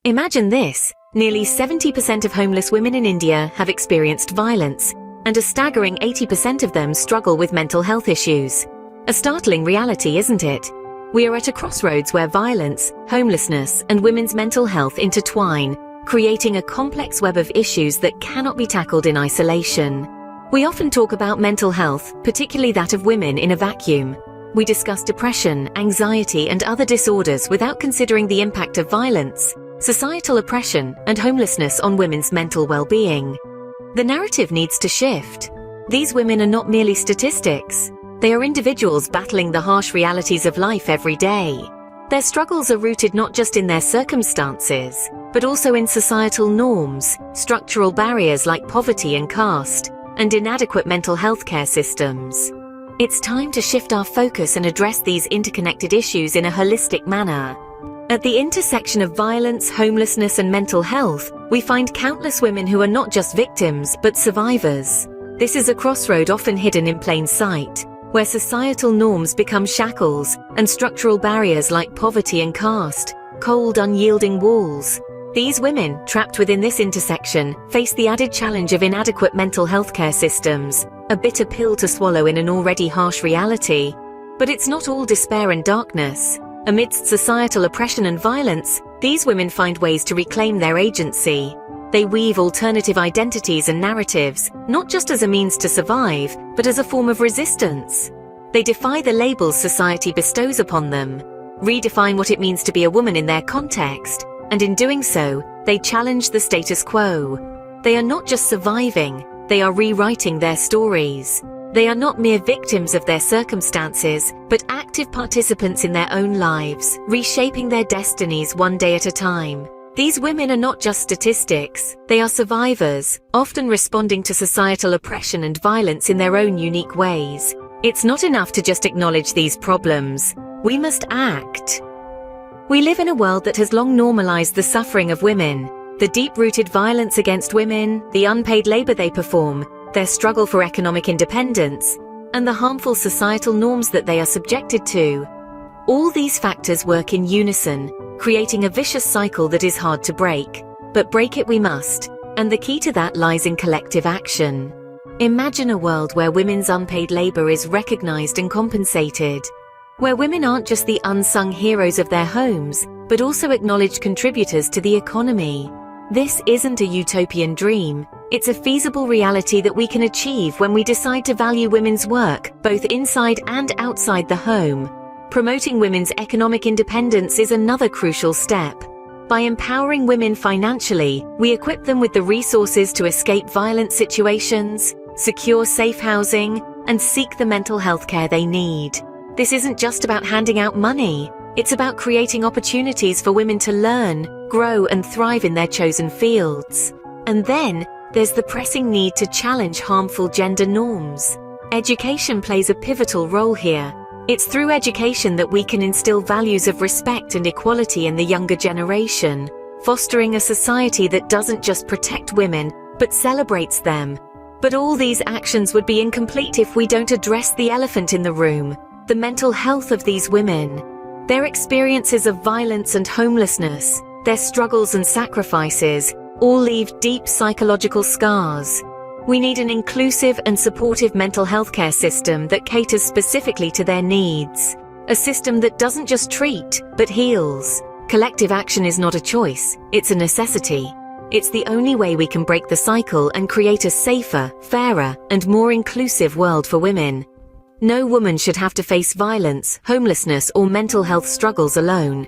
Imagine this, nearly 70% of homeless women in India have experienced violence, and a staggering 80% of them struggle with mental health issues. A startling reality, isn't it? We are at a crossroads where violence, homelessness, and women's mental health intertwine, creating a complex web of issues that cannot be tackled in isolation. We often talk about mental health, particularly that of women, in a vacuum. We discuss depression, anxiety, and other disorders without considering the impact of violence, societal oppression, and homelessness on women's mental well-being. The narrative needs to shift. These women are not merely statistics. They are individuals battling the harsh realities of life every day. Their struggles are rooted not just in their circumstances, but also in societal norms, structural barriers like poverty and caste, and inadequate mental health care systems. It's time to shift our focus and address these interconnected issues in a holistic manner. At the intersection of violence, homelessness, and mental health, we find countless women who are not just victims, but survivors. This is a crossroad often hidden in plain sight, where societal norms become shackles, and structural barriers like poverty and caste, cold, unyielding walls. These women, trapped within this intersection, face the added challenge of inadequate mental health care systems, a bitter pill to swallow in an already harsh reality. But it's not all despair and darkness. Amidst societal oppression and violence, these women find ways to reclaim their agency. They weave alternative identities and narratives, not just as a means to survive, but as a form of resistance. They defy the labels society bestows upon them, redefine what it means to be a woman in their context, and in doing so, they challenge the status quo. They are not just surviving, they are rewriting their stories. They are not mere victims of their circumstances, but active participants in their own lives, reshaping their destinies one day at a time. These women are not just statistics, they are survivors, often responding to societal oppression and violence in their own unique ways. It's not enough to just acknowledge these problems. We must act. We live in a world that has long normalized the suffering of women, the deep-rooted violence against women, the unpaid labor they perform, their struggle for economic independence, and the harmful societal norms that they are subjected to. All these factors work in unison, creating a vicious cycle that is hard to break. But break it we must, and the key to that lies in collective action. Imagine a world where women's unpaid labor is recognized and compensated, where women aren't just the unsung heroes of their homes, but also acknowledged contributors to the economy. This isn't a utopian dream. It's a feasible reality that we can achieve when we decide to value women's work, both inside and outside the home. Promoting women's economic independence is another crucial step. By empowering women financially, we equip them with the resources to escape violent situations, secure safe housing, and seek the mental health care they need. This isn't just about handing out money. It's about creating opportunities for women to learn, grow, and thrive in their chosen fields. And then, there's the pressing need to challenge harmful gender norms. Education plays a pivotal role here. It's through education that we can instill values of respect and equality in the younger generation, fostering a society that doesn't just protect women, but celebrates them. But all these actions would be incomplete if we don't address the elephant in the room, the mental health of these women. Their experiences of violence and homelessness, their struggles and sacrifices, all leave deep psychological scars. We need an inclusive and supportive mental health care system that caters specifically to their needs. A system that doesn't just treat, but heals. Collective action is not a choice, it's a necessity. It's the only way we can break the cycle and create a safer, fairer, and more inclusive world for women. No woman should have to face violence, homelessness, or mental health struggles alone.